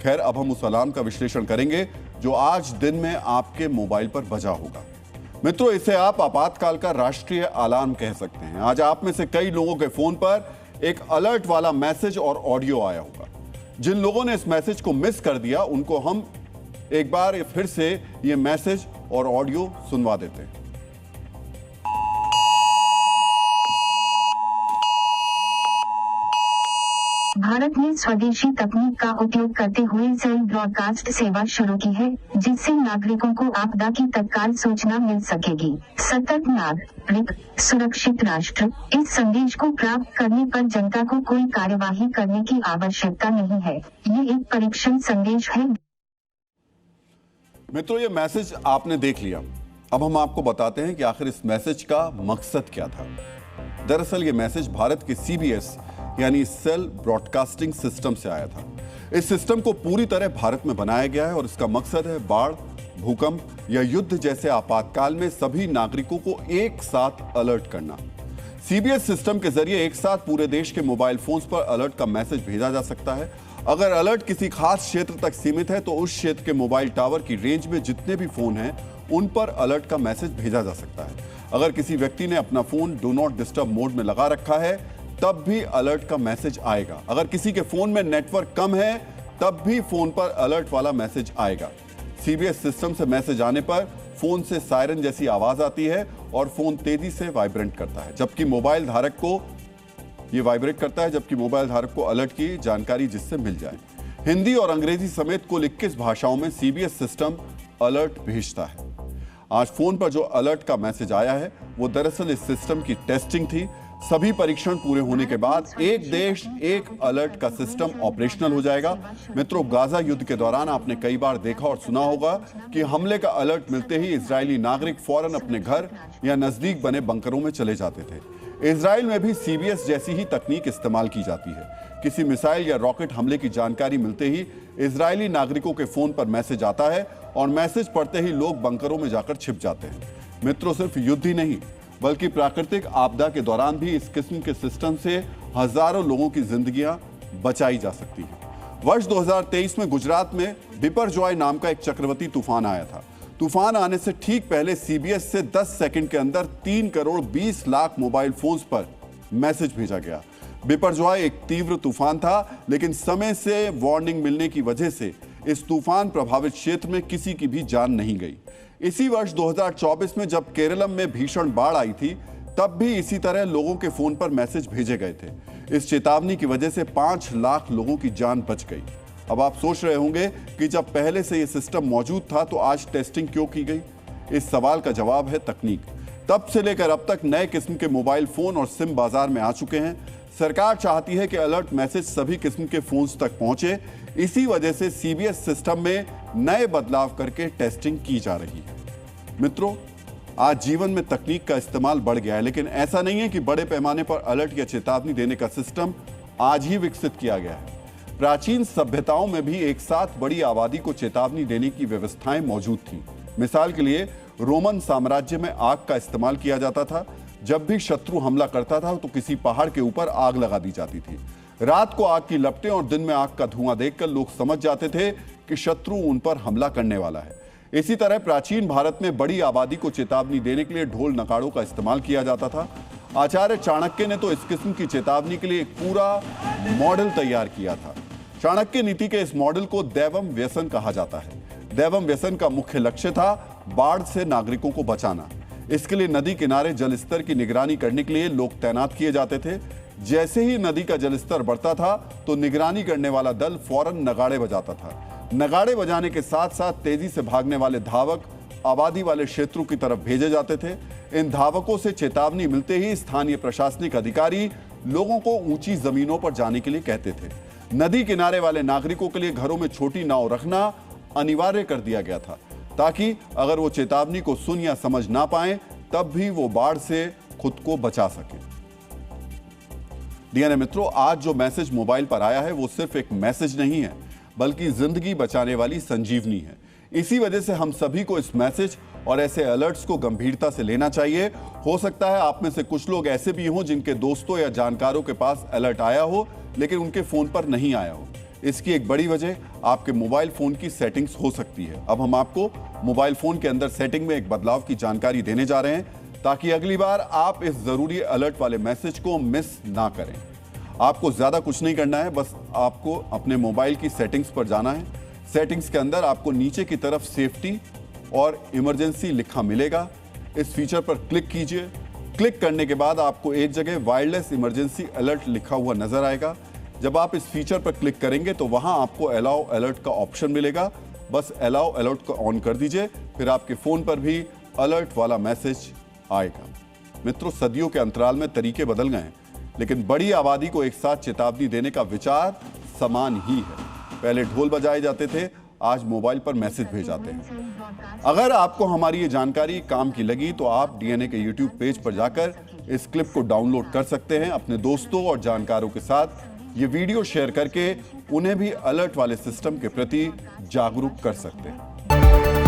खैर, अब हम उस अलार्म का विश्लेषण करेंगे जो आज दिन में आपके मोबाइल पर बजा होगा। मित्रों, इसे आप आपातकाल का राष्ट्रीय अलार्म कह सकते हैं। आज आप में से कई लोगों के फोन पर एक अलर्ट वाला मैसेज और ऑडियो आया होगा। जिन लोगों ने इस मैसेज को मिस कर दिया, उनको हम एक बार फिर से ये मैसेज और ऑडियो सुनवा देते हैं। भारत ने स्वदेशी तकनीक का उपयोग करते हुए सेल ब्रॉडकास्ट सेवा शुरू की है, जिससे नागरिकों को आपदा की तत्काल सूचना मिल सकेगी। सतर्क नागरिक, सुरक्षित राष्ट्र। इस संदेश को प्राप्त करने पर जनता को कोई कार्यवाही करने की आवश्यकता नहीं है। ये एक परीक्षण संदेश है। मित्रों, ये मैसेज आपने देख लिया। अब हम आपको बताते हैं कि आखिर इस मैसेज का मकसद क्या था। दरअसल ये मैसेज भारत के CBS यानी सेल ब्रॉडकास्टिंग सिस्टम से आया था। इस सिस्टम को पूरी तरह भारत में बनाया गया है और इसका मकसद है बाढ़, भूकंप या युद्ध जैसे आपातकाल में सभी नागरिकों को एक साथ अलर्ट करना। CBS सिस्टम के जरिए एक साथ पूरे देश के मोबाइल फोन्स पर अलर्ट का मैसेज भेजा जा सकता है। अगर अलर्ट किसी खास क्षेत्र तक सीमित है तो उस क्षेत्र के मोबाइल टावर की रेंज में जितने भी फोन हैं उन पर अलर्ट का मैसेज भेजा जा सकता है। अगर किसी व्यक्ति ने अपना phone do not disturb mode में लगा रखा है तब भी अलर्ट का मैसेज आएगा। अगर किसी के फोन में नेटवर्क कम है तब भी फोन पर अलर्ट वाला मैसेज आएगा। CBS सिस्टम से मैसेज आने पर फोन से सायरन जैसी आवाज आती है और फोन तेजी से वाइब्रेट करता है, जबकि मोबाइल धारक को अलर्ट की जानकारी जिससे मिल जाए। हिंदी और अंग्रेजी समेत कुल 21 भाषाओं में CBS सिस्टम अलर्ट भेजता है। आज फोन पर जो अलर्ट का मैसेज आया है वो दरअसल इस सिस्टम की टेस्टिंग थी। सभी परीक्षण पूरे होने के बाद एक देश एक अलर्ट का सिस्टम ऑपरेशनल हो जाएगा। मित्रों, गाजा युद्ध के दौरान आपने कई बार देखा और सुना होगा कि हमले का अलर्ट मिलते ही इजरायली नागरिक फौरन अपने घर या नजदीक बने बंकरों में चले जाते थे। इजराइल में भी CBS जैसी ही तकनीक इस्तेमाल की जाती है। किसी मिसाइल या रॉकेट हमले की जानकारी मिलते ही इजरायली नागरिकों के फोन पर मैसेज आता है और मैसेज पढ़ते ही लोग बंकरों में जाकर छिप जाते हैं। मित्रों, सिर्फ युद्ध ही नहीं बल्कि प्राकृतिक आपदा के दौरान भी इस किस्म के सिस्टम से हजारों लोगों की जिंदगियां बचाई जा सकती हैं। वर्ष 2023 में गुजरात में बिपरजॉय नाम का एक चक्रवाती तूफान आया था। तूफान आने से ठीक पहले CBS से 10 सेकंड के अंदर 3 करोड़ 20 लाख मोबाइल फोन्स पर मैसेज भेजा गया। बिपरजॉय एक तीव्र तूफान था, लेकिन समय से वार्निंग मिलने की वजह से इस तूफान प्रभावित क्षेत्र में किसी की भी जान नहीं गई। इसी वर्ष 2024 में जब केरलम में भीषण बाढ़ आई थी तब भी इसी तरह लोगों के फोन पर मैसेज भेजे गए थे। इस चेतावनी की वजह से 5 लाख लोगों की जान बच गई। अब आप सोच रहे होंगे कि जब पहले से यह सिस्टम मौजूद था तो आज टेस्टिंग क्यों की गई? इस सवाल का जवाब है तकनीक। तब से लेकर अब तक नए किस्म के मोबाइल फोन और सिम बाजार में आ चुके हैं। सरकार चाहती है कि अलर्ट मैसेज सभी किस्म के फोन्स तक पहुंचे। इसी वजह से CBS सिस्टम में नए बदलाव करके टेस्टिंग की जा रही है। मित्रों, आज जीवन में तकनीक का इस्तेमाल बढ़ गया है, लेकिन ऐसा नहीं है कि बड़े पैमाने पर अलर्ट या चेतावनी देने का सिस्टम आज ही विकसित किया गया है। प्राचीन सभ्यताओं में भी एक साथ बड़ी आबादी को चेतावनी देने की व्यवस्थाएं मौजूद थीं। मिसाल के लिए रोमन साम्राज्य में आग का इस्तेमाल किया जाता था। जब भी शत्रु हमला करता था तो किसी पहाड़ के ऊपर आग लगा दी जाती थी। रात को आग की लपटें और दिन में आग का धुआं देखकर लोग समझ जाते थे कि शत्रु उन पर हमला करने वाला है। इसी तरह प्राचीन भारत में बड़ी आबादी को चेतावनी देने के लिए ढोल नगाड़ों का इस्तेमाल किया जाता था। आचार्य चाणक्य ने तो इस किस्म की चेतावनी के लिए एक पूरा मॉडल तैयार किया था। चाणक्य नीति के इस मॉडल को दैवम व्यसन कहा जाता है। दैवम व्यसन का मुख्य लक्ष्य था बाढ़ से नागरिकों को बचाना। इसके लिए नदी किनारे जल स्तर की निगरानी करने के लिए लोग तैनात किए जाते थे। जैसे ही नदी का जलस्तर बढ़ता था तो निगरानी करने वाला दल फौरन नगाड़े बजाता था। नगाड़े बजाने के साथ साथ तेजी से भागने वाले धावक आबादी वाले क्षेत्रों की तरफ भेजे जाते थे। इन धावकों से चेतावनी मिलते ही स्थानीय प्रशासनिक अधिकारी लोगों को ऊंची जमीनों पर जाने के लिए कहते थे। नदी किनारे वाले नागरिकों के लिए घरों में छोटी नाव रखना अनिवार्य कर दिया गया था, ताकि अगर वो चेतावनी को सुन या समझ ना पाए तब भी वो बाढ़ से खुद को बचा सके। डीएनए मित्रों, आज जो मैसेज मोबाइल पर आया है वो सिर्फ एक मैसेज नहीं है, बल्कि जिंदगी बचाने वाली संजीवनी है। इसी वजह से हम सभी को इस मैसेज और ऐसे अलर्ट्स को गंभीरता से लेना चाहिए। हो सकता है आप में से कुछ लोग ऐसे भी हों जिनके दोस्तों या जानकारों के पास अलर्ट आया हो लेकिन उनके फोन पर नहीं आया हो। इसकी एक बड़ी वजह आपके मोबाइल फोन की सेटिंग्स हो सकती है। अब हम आपको मोबाइल फोन के अंदर सेटिंग में एक बदलाव की जानकारी देने जा रहे हैं ताकि अगली बार आप इस जरूरी अलर्ट वाले मैसेज को मिस ना करें। आपको ज्यादा कुछ नहीं करना है, बस आपको अपने मोबाइल की सेटिंग्स पर जाना है। सेटिंग्स के अंदर आपको नीचे की तरफ सेफ्टी और इमरजेंसी लिखा मिलेगा। इस फीचर पर क्लिक कीजिए। क्लिक करने के बाद आपको एक जगह वायरलेस इमरजेंसी अलर्ट लिखा हुआ नजर आएगा। जब आप इस फीचर पर क्लिक करेंगे तो वहां आपको अलाउ अलर्ट का ऑप्शन मिलेगा। बस अलाउ अलर्ट को ऑन कर दीजिए, फिर आपके फोन पर भी अलर्ट वाला मैसेज आएगा। मित्रों, सदियों के अंतराल में तरीके बदल गए हैं, लेकिन बड़ी आबादी को एक साथ चेतावनी देने का विचार समान ही है। पहले ढोल बजाए जाते थे, आज मोबाइल पर मैसेज भेजाते हैं। अगर आपको हमारी ये जानकारी काम की लगी तो आप डीएनए के यूट्यूब पेज पर जाकर इस क्लिप को डाउनलोड कर सकते हैं। अपने दोस्तों और जानकारों के साथ ये वीडियो शेयर करके उन्हें भी अलर्ट वाले सिस्टम के प्रति जागरूक कर सकते हैं।